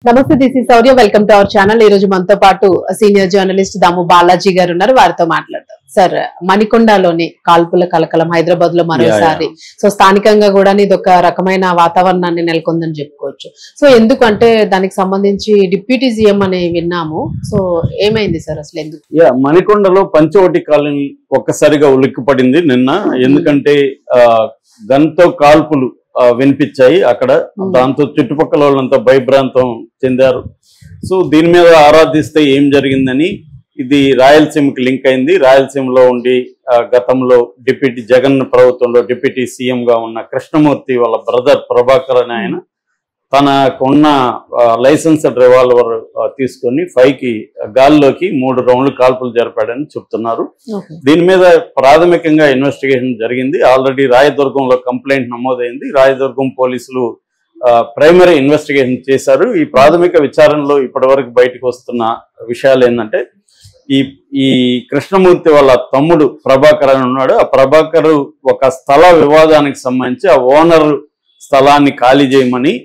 నమస్తే, this is Sourya. Welcome to our channel. ఈ రోజు మనతో పాటు సీనియర్ జర్నలిస్ట్ దాము బాలాజీ గారు ఉన్నారు. వారితో మాట్లాడతాం. సార్, మణికొండలోని కాల్పుల కలకలం హైదరాబాద్ లో మరోసారి సో స్థానికంగా కూడా ఇది ఒక రకమైన వాతావరణాన్ని నెలకొందని చెప్పుకోవచ్చు. సో ఎందుకంటే దానికి సంబంధించి డిప్యూటీ సీఎం అని విన్నాము. సో ఏమైంది సార్ అసలు ఎందుకు? మణికొండలో పంచవటి కాలనీ ఒక్కసారిగా ఉలిక్కిపడింది నిన్న. ఎందుకంటే గన్తో కాల్పులు వినిపించాయి అక్కడ. దాంతో చుట్టుపక్కల వాళ్ళంతా భయభ్రాంతం చెందారు. సో దీని మీద ఆరాధిస్తే ఏం జరిగిందని ఇది రాయలసీమకి లింక్ అయింది. రాయలసీమలో ఉండి గతంలో జగన్ ప్రభుత్వంలో డిప్యూటీ సీఎం గా ఉన్న కృష్ణమూర్తి వాళ్ళ బ్రదర్ ప్రభాకర్ అని ఆయన తనకున్న లైసెన్స్డ్ రివాల్వర్ తీసుకొని గాల్లోకి 3 రౌండ్లు కాల్పులు జరిపాడని చెప్తున్నారు. దీని మీద ప్రాథమికంగా ఇన్వెస్టిగేషన్ జరిగింది. ఆల్రెడీ రాయదుర్గంలో కంప్లైంట్ నమోదైంది. రాయదుర్గం పోలీసులు ప్రైమరీ ఇన్వెస్టిగేషన్ చేశారు. ఈ ప్రాథమిక విచారణలో ఇప్పటివరకు బయటకు వస్తున్న విషయాలు ఏంటంటే ఈ కృష్ణమూర్తి వాళ్ళ తమ్ముడు ప్రభాకర్ అని ఉన్నాడు. ఆ ప్రభాకర్ ఒక స్థల వివాదానికి సంబంధించి ఆ ఓనర్ స్థలాన్ని ఖాళీ చేయమని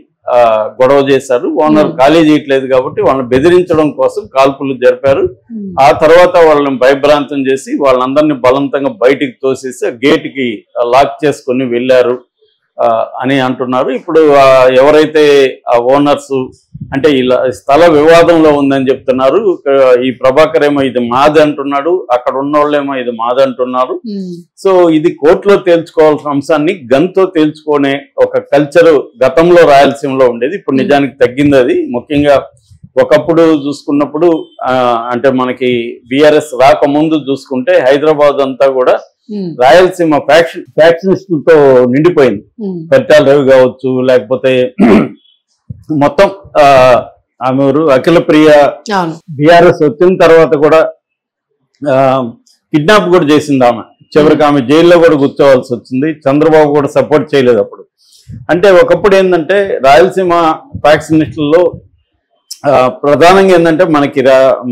గొడవ చేశారు. ఓనర్ ఖాళీ చేయట్లేదు కాబట్టి వాళ్ళని బెదిరించడం కోసం కాల్పులు జరిపారు. ఆ తర్వాత వాళ్ళని భయభ్రాంతం చేసి వాళ్ళందరినీ బలవంతంగా బయటికి తోసేసి గేట్ కి లాక్ చేసుకుని వెళ్ళారు అని అంటున్నారు. ఇప్పుడు ఎవరైతే ఆ ఓనర్స్ అంటే ఇలా స్థల వివాదంలో ఉందని చెప్తున్నారు. ఈ ప్రభాకర్ ఏమో ఇది మాది అంటున్నాడు, అక్కడ ఉన్న వాళ్ళేమో ఇది మాది అంటున్నారు. సో ఇది కోర్టులో తేల్చుకోవాల్సిన అంశాన్ని గన్తో తేల్చుకునే ఒక కల్చర్ గతంలో రాయలసీమలో ఉండేది. ఇప్పుడు నిజానికి తగ్గింది అది. ముఖ్యంగా ఒకప్పుడు చూసుకున్నప్పుడు అంటే మనకి బీఆర్ఎస్ రాకముందు చూసుకుంటే హైదరాబాద్ అంతా కూడా రాయలసీమ ఫ్యాక్షనిస్టులతో నిండిపోయింది. పెట్టాల రవి కావచ్చు, లేకపోతే మొత్తం ఆమె అఖిల ప్రియ బీఆర్ఎస్ వచ్చిన తర్వాత కూడా కిడ్నాప్ కూడా చేసింది ఆమె. చివరికి ఆమె జైల్లో కూడా కూర్చోవాల్సి వచ్చింది. చంద్రబాబు కూడా సపోర్ట్ చేయలేదు అప్పుడు. అంటే ఒకప్పుడు ఏంటంటే రాయలసీమ ఫ్యాక్షనిస్టుల్లో ప్రధానంగా ఏంటంటే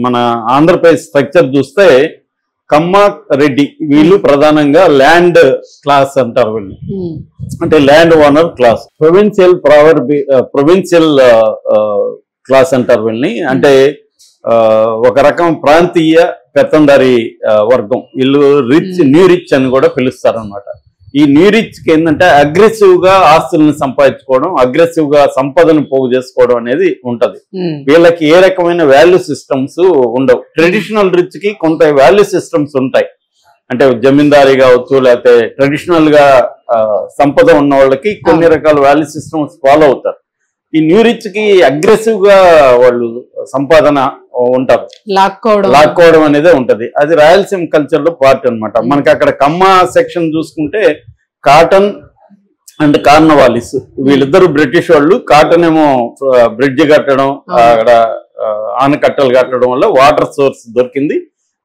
మన ఆంధ్రప్రదేశ్ స్ట్రక్చర్ చూస్తే కమ్మ రెడ్డి వీళ్ళు ప్రధానంగా ల్యాండ్ క్లాస్ అంటారు. వీళ్ళు అంటే land owner class, provincial class అంటారు వీళ్ళని. అంటే ఒక రకం ప్రాంతీయ పెత్తందారి వర్గం. వీళ్ళు న్యూ రిచ్ అని కూడా పిలుస్తారు అనమాట. ఈ న్యూ రిచ్ కి ఏంటంటే అగ్రెసివ్ గా ఆస్తులను సంపాదించుకోవడం, అగ్రెసివ్ గా సంపదను పోగు చేసుకోవడం అనేది ఉంటది. వీళ్ళకి ఏ రకమైన వాల్యూ సిస్టమ్స్ ఉండవు. ట్రెడిషనల్ రిచ్ కి కొంత వాల్యూ సిస్టమ్స్ ఉంటాయి. అంటే జమీందారీ కావచ్చు, లేకపోతే ట్రెడిషనల్ గా సంపద ఉన్న వాళ్ళకి కొన్ని రకాల వాల్యూ సిస్టమ్స్ ఫాలో అవుతారు. ఈ న్యూ రిచ్ కి అగ్రెసివ్ గా వాళ్ళు సంపాదన ఉంటారు, లాక్కోవడం అనేది ఉంటది. అది రాయలసీమ కల్చర్ లో పార్ట్ అనమాట. మనకి అక్కడ కమ్మ సెక్షన్ చూసుకుంటే కాటన్ అండ్ కార్నవాలిస్ వీళ్ళిద్దరు బ్రిటిష్ వాళ్ళు. కాటన్ ఏమో బ్రిడ్జ్ కట్టడం, అక్కడ ఆనకట్టలు కట్టడం వల్ల వాటర్ సోర్స్ దొరికింది.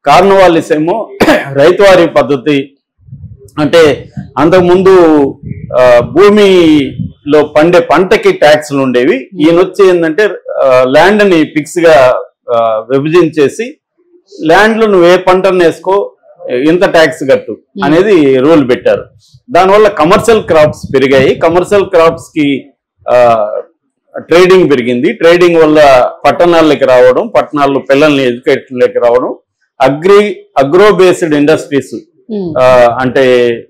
కార్నవాలిస్ ఏమో రైతువారీ పద్ధతి. అంటే అంతకుముందు భూమిలో పండే పంటకి ట్యాక్స్లు ఉండేవి. ఈయన వచ్చి ఏంటంటే ల్యాండ్ ని ఫిక్స్ గా విభజించేసి ల్యాండ్ లో నువ్వు ఏ పంటను వేసుకో, ఇంత ట్యాక్స్ కట్టు అనేది రూల్ పెట్టారు. దానివల్ల కమర్షియల్ క్రాప్స్ పెరిగాయి. కమర్షియల్ క్రాప్స్ కి ట్రేడింగ్ పెరిగింది. ట్రేడింగ్ వల్ల పట్టణాల్లోకి రావడం, పట్టణాల్లో పిల్లల్ని ఎడ్యుకేషన్లోకి రావడం, అగ్రో బేస్డ్ ఇండస్ట్రీస్ అంటే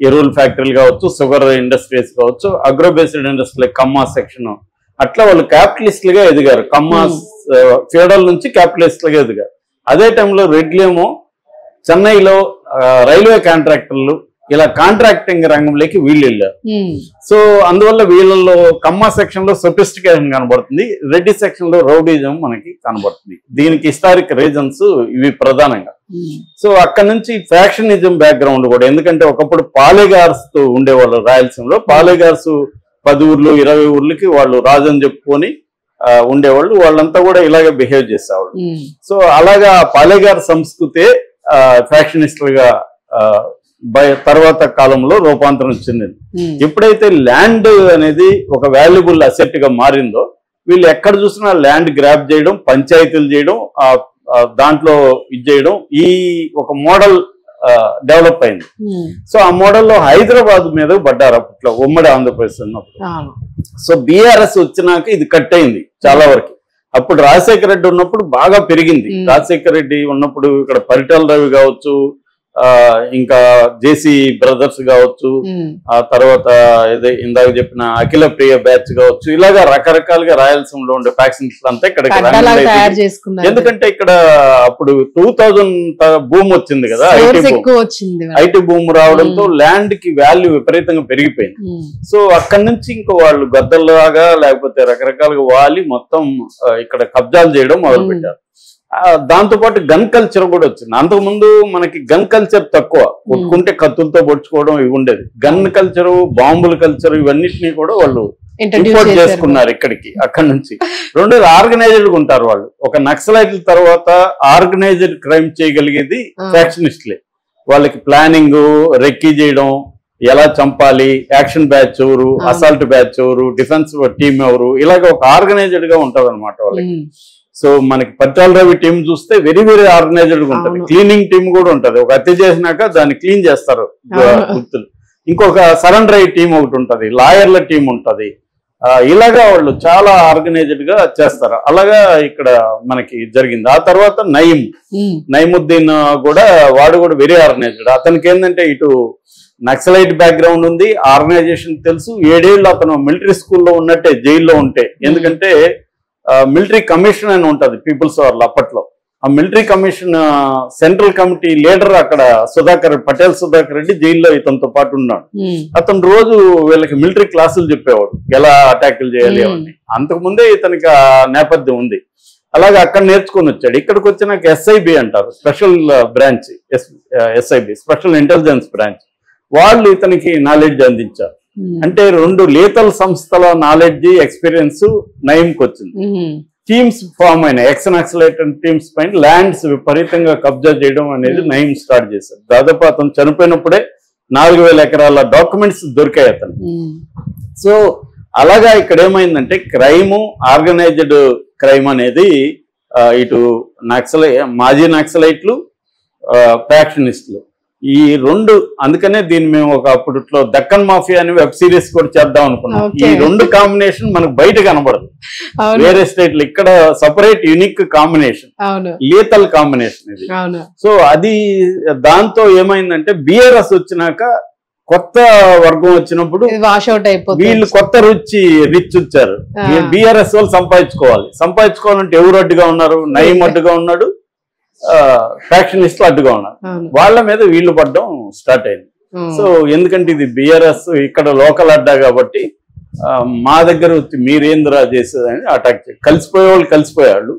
ఎరువుల ఫ్యాక్టరీలు కావచ్చు, షుగర్ ఇండస్ట్రీస్ కావచ్చు, అగ్రో బేస్డ్ ఇండస్ట్రీ కమ్మా సెక్షన్. అట్లా వాళ్ళు క్యాపిటలిస్టులుగా ఎదిగారు. కమ్మా ఫెడరల్ నుంచి క్యాపిటలిస్టులుగా ఎదిగారు. అదే టైంలో రెడ్లేమో చెన్నైలో రైల్వే కాంట్రాక్టర్లు ఇలా కాంట్రాక్టింగ్ రంగంలోకి వీళ్ళు వెళ్ళారు. సో అందువల్ల వీళ్ళలో కమ్మా సెక్షన్ లో సొఫిస్టికేషన్ కనబడుతుంది, రెడ్డి సెక్షన్ లో రౌడీజం మనకి కనబడుతుంది. దీనికి హిస్టారిక్ రీజన్స్ ఇవి ప్రధానంగా. సో అక్కడ నుంచి ఫ్యాక్షనిజం బ్యాక్గ్రౌండ్ కూడా. ఎందుకంటే ఒకప్పుడు పాలేగార్స్ తో ఉండేవాళ్ళు రాయలసీమలో. పాలేగార్స్ 10 ఊర్లు 20 ఊర్లకి వాళ్ళు రాజని చెప్పుకొని ఉండేవాళ్ళు. వాళ్ళంతా కూడా ఇలాగే బిహేవ్ చేసేవాళ్ళు. సో అలాగా పాలేగార్ సంస్కృతే ఫ్యాక్షనిస్టులుగా తర్వాత కాలంలో రూపాంతరం చెందింది. ఎప్పుడైతే ల్యాండ్ అనేది ఒక వాల్యుబుల్ అసెట్ గా మారిందో వీళ్ళు ఎక్కడ చూసినా ల్యాండ్ గ్రాబ్ చేయడం, పంచాయతీలు చేయడం, దాంట్లో ఇది చేయడం, ఈ ఒక మోడల్ డెవలప్ అయింది. సో ఆ మోడల్లో హైదరాబాద్ మీద పడ్డారు అప్పట్లో, ఉమ్మడి ఆంధ్రప్రదేశ్ ఉన్నప్పుడు. సో బీఆర్ఎస్ వచ్చినాక ఇది కట్ అయింది చాలా వరకు. అప్పుడు రాజశేఖర రెడ్డి ఉన్నప్పుడు బాగా పెరిగింది. రాజశేఖర రెడ్డి ఉన్నప్పుడు ఇక్కడ పరిటాల రవి కావచ్చు, ఇంకా జేసీ బ్రదర్స్ కావచ్చు, ఆ తర్వాత ఇందాక చెప్పిన అఖిల ప్రియ బ్యాచ్ కావచ్చు, ఇలాగా రకరకాలుగా రాయలసీమలో ఉండే ఫ్యాక్షన్స్ అంతా ఇక్కడ. ఎందుకంటే ఇక్కడ అప్పుడు 2000 భూమి వచ్చింది కదా, ఐటీ భూమి రావడంతో ల్యాండ్ కి వాల్యూ విపరీతంగా పెరిగిపోయింది. సో అక్కడి నుంచి ఇంకో వాళ్ళు గద్దల్లాగా లేకపోతే రకరకాలుగా వాలి మొత్తం ఇక్కడ కబ్జాలు చేయడం మొదలు పెట్టారు. దాంతో పాటు గన్ కల్చర్ కూడా వచ్చింది. అంతకుముందు మనకి గన్ కల్చర్ తక్కువ, కొట్టుకుంటే కత్తులతో పొడుచుకోవడం ఇవి ఉండేది. గన్ కల్చర్, బాంబుల కల్చర్ ఇవన్నిటినీ కూడా వాళ్ళు ఇంపోర్ట్ చేసుకున్నారు ఇక్కడికి. అక్కడి నుంచి రెండోది ఆర్గనైజ్డ్ ఉంటారు వాళ్ళు. ఒక నక్సలైట్ల తర్వాత ఆర్గనైజ్డ్ క్రైమ్ చేయగలిగేది ఫ్యాక్షనిస్టులే. వాళ్ళకి ప్లానింగ్, రెక్కీ చేయడం, ఎలా చంపాలి, యాక్షన్ బ్యాచ్ ఎవరు, అసాల్ట్ బ్యాచ్ ఎవరు, డిఫెన్స్ టీం ఎవరు, ఇలాగ ఒక ఆర్గనైజ్డ్ గా ఉంటది అనమాట వాళ్ళకి. సో మనకి పరిటాల రవి టీం చూస్తే వెరీ వెరీ ఆర్గనైజ్డ్ గా ఉంటది. క్లీనింగ్ టీం కూడా ఉంటది. ఒక హత్య చేసినాక దాన్ని క్లీన్ చేస్తారు గుర్తులు. ఇంకొక సరెండర్ అయ్యే టీం ఒకటి ఉంటది, లాయర్ల టీం ఉంటది. ఇలాగా వాళ్ళు చాలా ఆర్గనైజ్డ్ గా చేస్తారు. అలాగా ఇక్కడ మనకి జరిగింది. ఆ తర్వాత నయీముద్దీన్ కూడా, వాడు కూడా వెరీ ఆర్గనైజ్డ్. అతనికి ఏంటంటే ఇటు నక్సలైట్ బ్యాక్గ్రౌండ్ ఉంది, ఆర్గనైజేషన్ తెలుసు. 7 ఏళ్ళు అతను మిలిటరీ స్కూల్లో ఉన్నట్టే జైల్లో ఉంటే. ఎందుకంటే మిలిటరీ కమిషన్ అని ఉంటది పీపుల్స్ వార్లో అప్పట్లో. ఆ military commission central committee leader అక్కడ పటేల్ సుధాకర్ రెడ్డి జైల్లో ఇతనితో పాటు ఉన్నాడు. అతను రోజు వీళ్ళకి మిలిటరీ క్లాసులు చెప్పేవాడు, ఎలా అటాకులు చేయాలి అవన్నీ. అంతకుముందే ఇతనికి ఆ నేపథ్యం ఉంది. అలాగే అక్కడ నేర్చుకుని వచ్చాడు. ఇక్కడికి వచ్చినాక ఎస్ఐబి అంటారు, special branch, SIB special intelligence branch. వాళ్ళు ఇతనికి నాలెడ్జ్ అందించారు. అంటే 2 లీతల్ సంస్థల నాలెడ్జ్, ఎక్స్పీరియన్స్ నయీంకి వచ్చింది. టీమ్స్ ఫామ్ అయిన ఎక్స్ నక్సలైట్ టీమ్స్ పైన ల్యాండ్స్ విపరీతంగా కబ్జా చేయడం అనేది నయీం స్టార్ట్ చేశారు. దాదాపు అతను చనిపోయినప్పుడే 4000 ఎకరాల డాక్యుమెంట్స్ దొరికాయి అతను. సో అలాగా ఇక్కడ ఏమైందంటే క్రైము, ఆర్గనైజ్డ్ క్రైమ్ అనేది ఇటు మాజీ నక్సలైట్లు, ఫ్యాక్షనిస్టులు ఈ 2. అందుకనే దీన్ని మేము ఒక అప్పట్లో దక్కన్ మాఫియా అని వెబ్ సిరీస్ కూడా చేద్దాం అనుకున్నాం. ఈ 2 కాంబినేషన్ మనకు బయట కనబడదు వేరే స్టేట్లు. ఇక్కడ separate unique combination, lethal combination ఇది. సో అది దాంతో ఏమైందంటే బిఆర్ఎస్ వచ్చినాక కొత్త వర్గం వచ్చినప్పుడు వీళ్ళు కొత్త రిచ్ వచ్చారు. బిఆర్ఎస్ వాళ్ళు సంపాదించుకోవాలంటే ఎవరు అడ్డుగా ఉన్నారు? నయీం అడ్డుగా ఉన్నాడు, ఫ్యాక్షనిస్టులు అడ్డుగా ఉన్నారు. వాళ్ళ మీద వీళ్ళు పడడం స్టార్ట్ అయింది. సో ఎందుకంటే ఇది బిఆర్ఎస్ ఇక్కడ లోకల్ అడ్డా కాబట్టి మా దగ్గర వచ్చి మీరేంద్రా చేసేదని అటాక్ చేయాలి. కలిసిపోయేవాళ్ళు,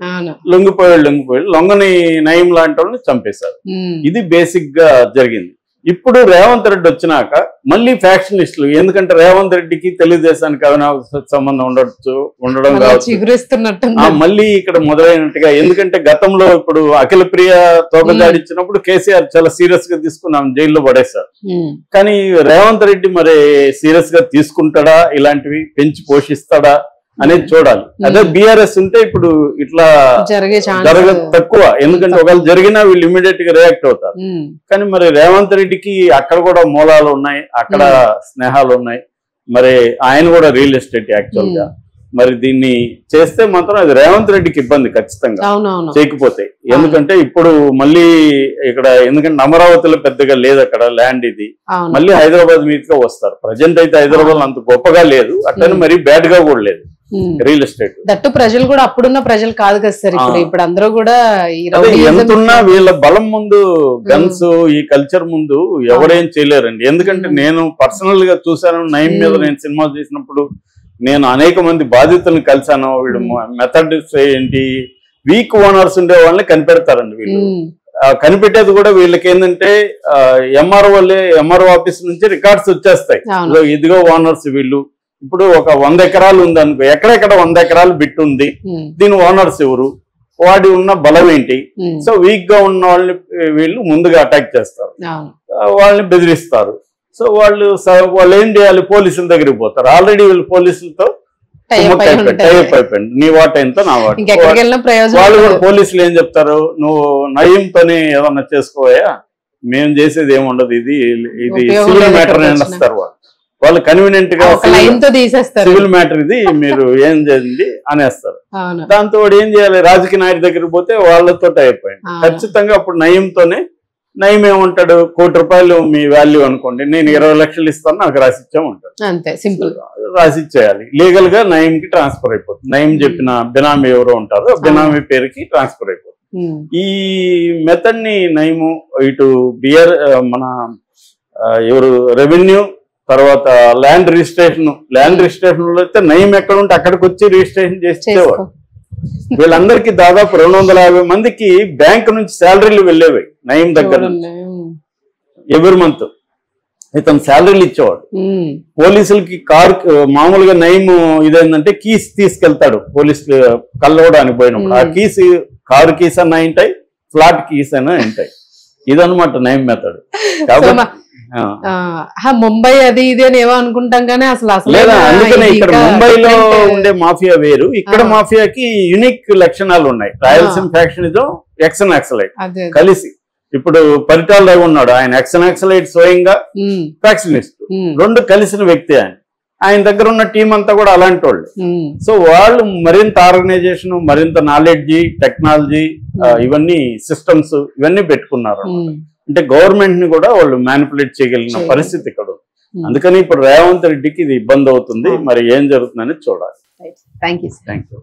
లొంగిపోయేవాళ్ళు, లొంగని నయీం లాంటి వాళ్ళని చంపేశారు. ఇది బేసిక్ గా జరిగింది. ఇప్పుడు రేవంత్ రెడ్డి వచ్చినాక మళ్ళీ ఫ్యాక్షనిస్టులు, ఎందుకంటే రేవంత్ రెడ్డికి తెలుగుదేశానికి అవినాభావ సంబంధం ఉండడం కావచ్చు, మళ్ళీ ఇక్కడ మొదలైనట్టుగా. ఎందుకంటే గతంలో ఇప్పుడు అఖిల ప్రియ తోకదాడిచ్చినప్పుడు కేసీఆర్ చాలా సీరియస్ గా తీసుకున్నాం, జైల్లో పడేశారు. కానీ రేవంత్ రెడ్డి మరి సీరియస్ గా తీసుకుంటాడా, ఇలాంటివి పెంచి పోషిస్తాడా అనేది చూడాలి. అదే బిఆర్ఎస్ ఉంటే ఇప్పుడు ఇట్లా తక్కువ, ఎందుకంటే ఒకవేళ జరిగినా వీళ్ళు ఇమీడియట్ గా రియాక్ట్ అవుతారు. కానీ మరి రేవంత్ రెడ్డికి అక్కడ కూడా మూలాలు ఉన్నాయి, అక్కడ స్నేహాలు ఉన్నాయి. మరి ఆయన కూడా రియల్ ఎస్టేట్ యాక్చువల్ గా. మరి దీన్ని చేస్తే మాత్రం అది రేవంత్ రెడ్డికి ఇబ్బంది ఖచ్చితంగా చేయకపోతే. ఎందుకంటే ఇప్పుడు మళ్ళీ ఇక్కడ, ఎందుకంటే అమరావతిలో పెద్దగా లేదు అక్కడ ల్యాండ్, ఇది మళ్ళీ హైదరాబాద్ మీదుగా వస్తారు. ప్రజెంట్ అయితే హైదరాబాద్ అంత గొప్పగా లేదు, అట్లనే మరి బ్యాడ్ గా కూడా లేదు రియల్ ఎస్టేట్. దట్టు ప్రజలు కూడా అప్పుడున్న ప్రజలు కాదు కదా సార్, ఇప్పుడు అందరూ కూడా ఎంతున్నా వీళ్ళ బలం ముందు, గన్స్ ఈ కల్చర్ ముందు ఎవరేం చేయలేరండి. ఎందుకంటే నేను పర్సనల్ గా చూసాను, నయీం మీద నేను సినిమా చేసినప్పుడు నేను అనేక మంది బాధితులను కలిసాను. వీళ్ళు మెథడ్స్ ఏంటి, వీక్ ఓనర్స్ ఉండే వాళ్ళని కనిపెడతారండి. వీళ్ళు కనిపెట్టేది కూడా వీళ్ళకి ఏంటంటే ఎంఆర్ఓ ఆఫీస్ నుంచి రికార్డ్స్ వచ్చేస్తాయి, ఇదిగో ఓనర్స్ వీళ్ళు. ఇప్పుడు ఒక 100 ఎకరాలు ఉంది అనుకో, ఎక్కడెక్కడ 100 ఎకరాలు బిట్ ఉంది, దీని ఓనర్స్ ఎవరు, వాడి ఉన్న బలం ఏంటి. సో వీక్ గా ఉన్న వాళ్ళని వీళ్ళు ముందుగా అటాక్ చేస్తారు, వాళ్ళని బెదిరిస్తారు. సో వాళ్ళు ఏం చేయాలి, పోలీసుల దగ్గరికి పోతారు. ఆల్రెడీ వీళ్ళు పోలీసులతో టైప్ అయిపోయింది, నీ వాట ఎంత నా వాట. వాళ్ళు కూడా పోలీసులు ఏం చెప్తారు, నువ్వు నయీంతోనే ఏదన్నా చేసుకోవా, మేము చేసేది ఏముండదు, ఇది సివిల్ మ్యాటర్ అని వస్తారు వాళ్ళు. వాళ్ళు కన్వీనియంట్ గా లైన్ తో తీసేస్తారు, సివిల్ మ్యాటర్ ఇది మీరు ఏం చేయండి అనేస్తారు. దాంతో వాడు ఏం చేయాలి, రాజకీయ నాయకుడి దగ్గరికి పోతే వాళ్ళతో అయిపోయింది. ఖచ్చితంగా అప్పుడు నయంతోనే, నయం ఏమంటాడు, ₹1,00,00,000 మీ వాల్యూ అనుకోండి, నేను 20 లక్షలు ఇస్తాను నాకు రాసిచ్చామంటాడు. అంతే సింపుల్, రాసిచ్చేయాలి. లీగల్ గా నయం కి ట్రాన్స్ఫర్ అయిపోతుంది. నయం చెప్పిన బినామీ ఎవరో ఉంటారో బినామీ పేరుకి ట్రాన్స్ఫర్ అయిపోతుంది. ఈ మెథడ్ ని నయము ఇటు బియర్ మన ఎవరు రెవెన్యూ, తర్వాత ల్యాండ్ రిజిస్ట్రేషన్ లో అయితే నయం ఎక్కడ ఉంటే అక్కడికి వచ్చి రిజిస్ట్రేషన్ చేసేవాడు. వీళ్ళందరికీ దాదాపు 250 మందికి బ్యాంక్ నుంచి శాలరీలు వెళ్ళేవి నయం దగ్గర. ఎవ్రీ మంత్ ఇతను శాలరీలు ఇచ్చేవాడు. పోలీసులకి కార్ మామూలుగా నయం ఇదేంటంటే కీస్ తీసుకెళ్తాడు, పోలీసులు కలవడానికి పోయినప్పుడు ఆ కీస్ కారు కీస్ అన్నా ఉంటాయి, ఫ్లాట్ కీస్ అయినా ఉంటాయి. ఇదన్నమాట నయం మెథడ్. ముంబై అది ఇది అని ఏమో అనుకుంటాం కానీ అసలు లేదా, అందుకనే ఇక్కడ ముంబైలో ఉండే మాఫియా వేరు, ఇక్కడ మాఫియాకి యూనిక్ లక్షణాలు ఉన్నాయి. రాయలసీమ ఫ్యాక్షనిజం, ఎక్సన్ నక్సలైట్ కలిసి. ఇప్పుడు పరిటాల రవి ఉన్నాడు, ఆయన ఎక్సన్ నక్సలైట్ స్వయంగా ఫ్యాక్షనిస్ట్, రెండు కలిసిన వ్యక్తి ఆయన. ఆయన దగ్గర ఉన్న టీం అంతా కూడా అలాంటి వాళ్ళు. సో వాళ్ళు మరింత ఆర్గనైజేషన్, మరింత నాలెడ్జి, టెక్నాలజీ, ఇవన్నీ సిస్టమ్స్ ఇవన్నీ పెట్టుకున్నారు. అంటే గవర్నమెంట్ ని కూడా వాళ్ళు మ్యానిపులేట్ చేయగలిగిన పరిస్థితి ఇక్కడ ఉంది. అందుకని ఇప్పుడు రేవంత్ రెడ్డికి ఇది ఇబ్బంది అవుతుంది. మరి ఏం జరుగుతుందని చూడాలి. Thank you.